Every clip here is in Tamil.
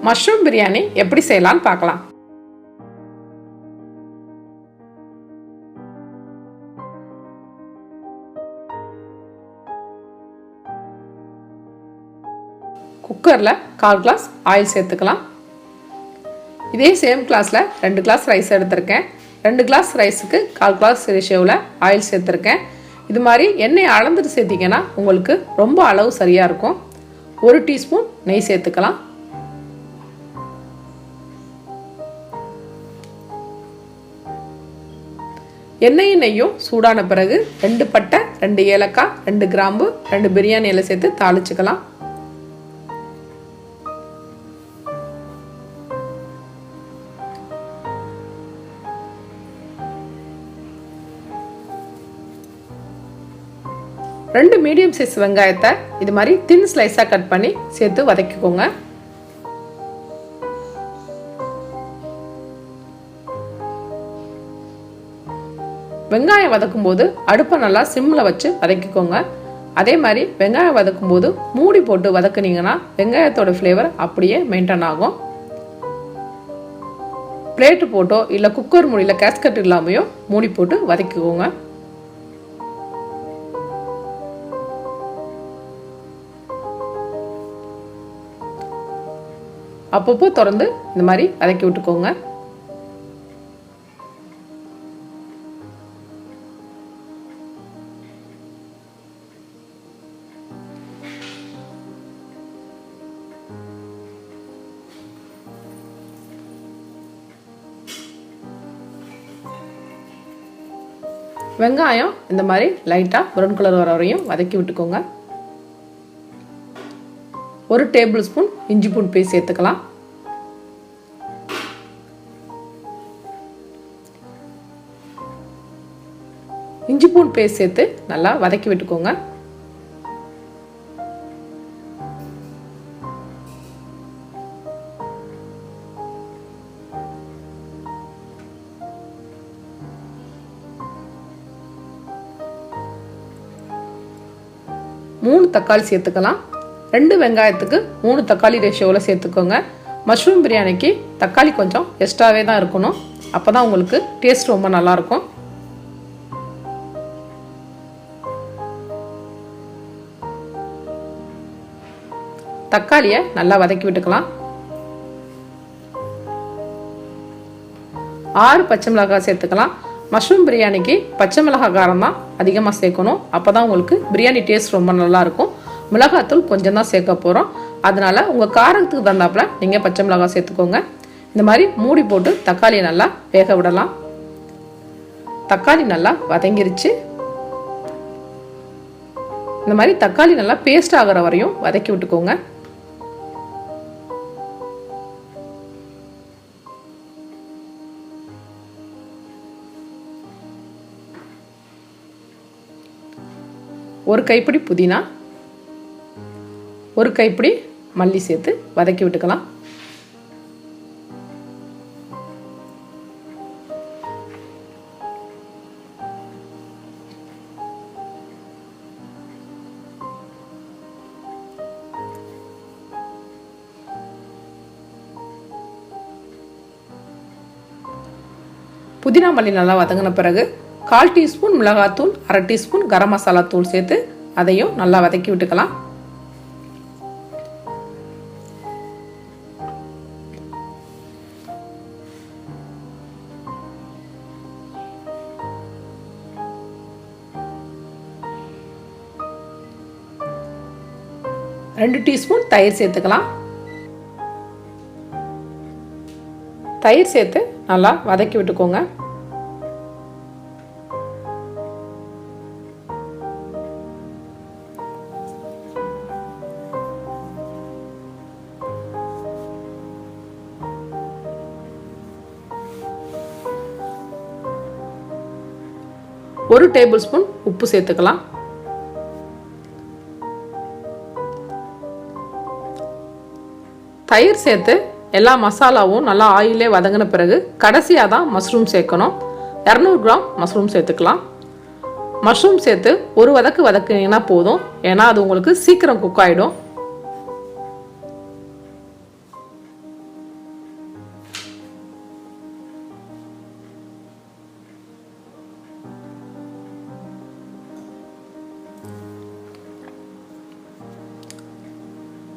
மஷ்ரூம் பிரியாணி எப்படி செய்யலாம்னு பார்க்கலாம். குக்கரில் 1/4 கிளாஸ் ஆயில் சேர்த்துக்கலாம். இதே சேம் கிளாஸில் 2 கிளாஸ் ரைஸ் எடுத்திருக்கேன். 2 கிளாஸ் ரைஸுக்கு 1/4 கிளாஸ் ரேஷியோவில் ஆயில் சேர்த்துருக்கேன். இது மாதிரி எண்ணெய் அளந்துட்டு சேர்த்திங்கன்னா உங்களுக்கு ரொம்ப அளவு சரியாக இருக்கும். 1 டீஸ்பூன் நெய் சேர்த்துக்கலாம். எண்ணெயும் நெய்யும் சூடான பிறகு 2 பட்டை, 2 ஏலக்காய், 2 கிராம்பு, 2 பிரியாணி இலை சேர்த்து தாளிச்சுக்கலாம். ரெண்டு மீடியம் சைஸ் வெங்காயத்தை இது மாதிரி தின் ஸ்லைஸாக கட் பண்ணி சேர்த்து வதக்கிக்கோங்க. வெங்காயம் வதக்கும் போது அடுப்பை நல்லா சிம்மில் வச்சு வதக்கிக்கோங்க. அதே மாதிரி வெங்காயம் வதக்கும் போது மூடி போட்டு வதக்குனீங்கன்னா வெங்காயத்தோட ஃப்ளேவர் அப்படியே மெயின்டைன் ஆகும். பிளேட்டு போட்டோ இல்லை குக்கர் மூடியில் கேஸ்கட் இல்லாமையோ மூடி போட்டு வதக்கிக்கோங்க. அப்பப்போ திறந்து இந்த மாதிரி வதக்கி விட்டுக்கோங்க. வெங்காயம் இந்த மாதிரி லைட்டாக ப்ரௌன் கலர் வர வரையும் வதக்கி விட்டுக்கோங்க. 1 டேபிள் ஸ்பூன் இஞ்சி பூண்டு பேஸ்ட் சேர்த்துக்கலாம். இஞ்சி பூண்டு பேஸ்ட் சேர்த்து நல்லா வதக்கி விட்டுக்கோங்க. மூணு தக்காளி சேர்த்துக்கலாம். 2 வெங்காயத்துக்கு 3 தக்காளி ரேஷியோவில் சேர்த்துக்கோங்க. மஷ்ரூம் பிரியாணிக்கு தக்காளி கொஞ்சம் எக்ஸ்ட்ராவே தான் இருக்கணும். அப்போ தான் உங்களுக்கு டேஸ்ட் ரொம்ப நல்லாயிருக்கும். தக்காளியை நல்லா வதக்கி விட்டுக்கலாம். 6 பச்சை மிளகாய் சேர்த்துக்கலாம். மஷ்ரூம் பிரியாணிக்கு பச்சை மிளகாய் காரம் தான் அதிகமாக சேர்க்கணும். அப்போ தான் உங்களுக்கு பிரியாணி டேஸ்ட் ரொம்ப நல்லாயிருக்கும். மிளகாத்தூள் கொஞ்சம் தான் சேர்க்க போகிறோம். அதனால் உங்கள் காரத்துக்கு தந்தாப்புல நீங்கள் பச்சை மிளகாய் சேர்த்துக்கோங்க. இந்த மாதிரி மூடி போட்டு தக்காளியை நல்லா வேக விடலாம். தக்காளி நல்லா வதங்கிருச்சு. இந்த மாதிரி தக்காளி நல்லா பேஸ்ட் ஆகிற வரையும் வதக்கி விட்டுக்கோங்க. ஒரு கைப்பிடி புதினா, 1 கைப்பிடி மல்லி சேர்த்து வதக்கி விட்டுக்கலாம். புதினா மல்லி நல்லா வதங்கின பிறகு 1/4 டீஸ்பூன் மிளகாத்தூள், 1/2 டீஸ்பூன் கரம் மசாலா தூள் சேர்த்து அதையும் நல்லா வதக்கி விட்டுக்கலாம். ரெண்டு டீஸ்பூன் தயிர் சேர்த்துக்கலாம். தயிர் சேர்த்து நல்லா வதக்கி விட்டுக்கோங்க. ஒரு டேபிள் ஸ்பூன் உப்பு சேர்த்துக்கலாம். தயிர் சேர்த்து எல்லா மசாலாவும் நல்லா ஆயிலே வதங்கின பிறகு கடைசியாக தான் மஷ்ரூம் சேர்க்கணும். 200 கிராம் மஷ்ரூம் சேர்த்துக்கலாம். மஷ்ரூம் சேர்த்து ஒரு வதக்கு வதக்குனீங்கன்னா போதும், ஏன்னா அது உங்களுக்கு சீக்கிரம் குக் ஆகிடும்.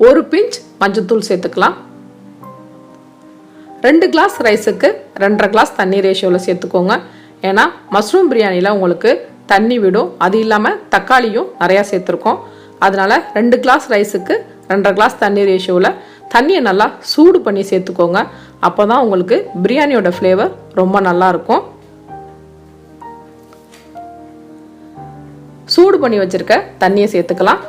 1 பிஞ்ச் மஞ்சத்தூள் சேர்த்துக்கலாம். 2 கிளாஸ் ரைஸுக்கு 2.5 கிளாஸ் தண்ணி ரேஷியோவில் சேர்த்துக்கோங்க. ஏன்னா மஷ்ரூம் பிரியாணியில் உங்களுக்கு தண்ணி விடும். அது இல்லாமல் தக்காளியும் நிறையா சேர்த்துருக்கோம். அதனால் 2 கிளாஸ் ரைஸுக்கு 2.5 கிளாஸ் தண்ணி ரேஷியோவில் தண்ணியை நல்லா சூடு பண்ணி சேர்த்துக்கோங்க. அப்போ தான் உங்களுக்கு பிரியாணியோட ஃப்ளேவர் ரொம்ப நல்லாயிருக்கும். சூடு பண்ணி வச்சுருக்க தண்ணியை சேர்த்துக்கலாம்.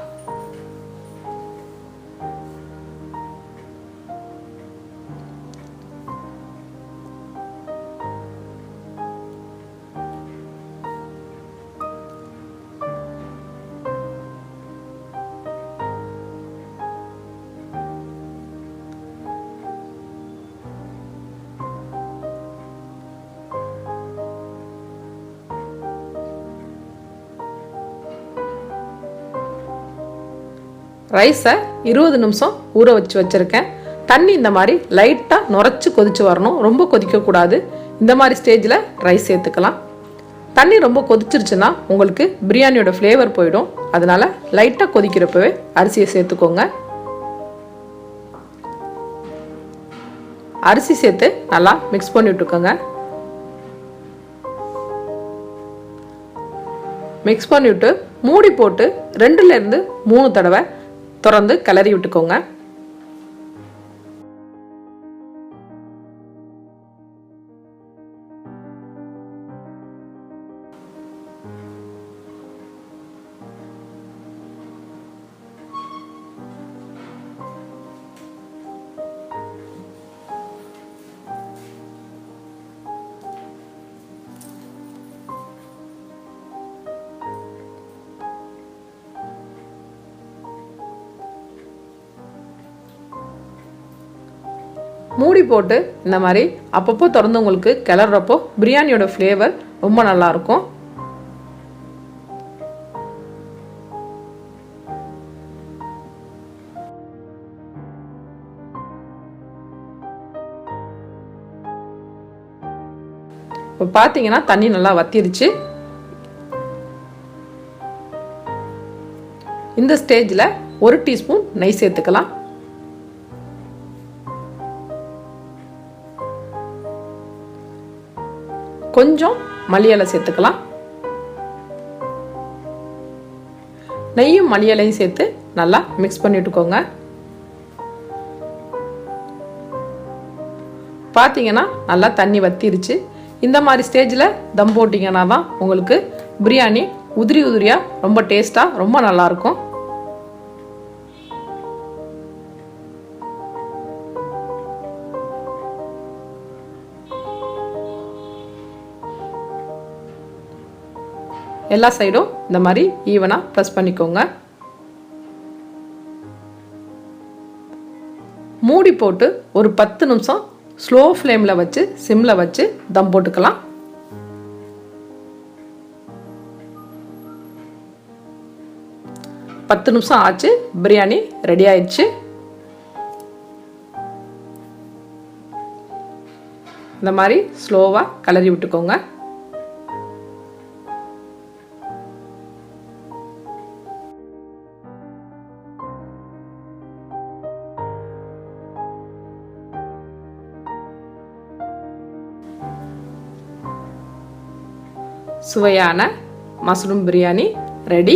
ரைஸை 20 நிமிஷம் ஊற வச்சுருக்கேன். தண்ணி இந்த மாதிரி லைட்டாக நுரைச்சி கொதிச்சு வரணும். ரொம்ப கொதிக்கக்கூடாது. இந்த மாதிரி ஸ்டேஜில் ரைஸ் சேர்த்துக்கலாம். தண்ணி ரொம்ப கொதிச்சிருச்சுன்னா உங்களுக்கு பிரியாணியோட ஃப்ளேவர் போயிடும். அதனால் லைட்டாக கொதிக்கிறப்பவே அரிசியை சேர்த்துக்கோங்க. அரிசி சேர்த்து நல்லா மிக்ஸ் பண்ணி விட்டுக்கோங்க. மிக்ஸ் பண்ணிவிட்டு மூடி போட்டு 2லேருந்து 3 தடவை தொடர்ந்து கிளறி விட்டுக்கோங்க. மூடி போட்டு இந்த மாதிரி அப்பப்போ திறந்து உங்களுக்கு கிளறப்போ பிரியாணியோட ஃப்ளேவர் ரொம்ப நல்லாயிருக்கும். இப்போ பார்த்தீங்கன்னா தண்ணி நல்லா வத்திருச்சு. இந்த ஸ்டேஜில் 1 டீஸ்பூன் நெய் சேர்த்துக்கலாம். கொஞ்சம் மல்லி இலை சேர்த்துக்கலாம். நெய்யும் மல்லி இலையும் சேர்த்து நல்லா மிக்ஸ் பண்ணிட்டுக்கோங்க. பார்த்தீங்கன்னா நல்லா தண்ணி வத்திருச்சு. இந்த மாதிரி ஸ்டேஜில் தம் போட்டிங்கன்னா தான் உங்களுக்கு பிரியாணி உதிரி உதிரியாக ரொம்ப டேஸ்ட்டாக ரொம்ப நல்லாயிருக்கும். எல்லா சைடும் இந்த மாதிரி ஈவனாக ப்ரெஸ் பண்ணிக்கோங்க. மூடி போட்டு ஒரு 10 நிமிஷம் ஸ்லோ ஃப்ளேமில் வச்சு சிம்மில் வச்சு தம் போட்டுக்கலாம். பத்து நிமிஷம் ஆச்சு. பிரியாணி ரெடி ஆயிடுச்சு. இந்த மாதிரி ஸ்லோவாக கிளறி விட்டுக்கோங்க. சுவையான மஷ்ரூம் பிரியாணி ரெடி.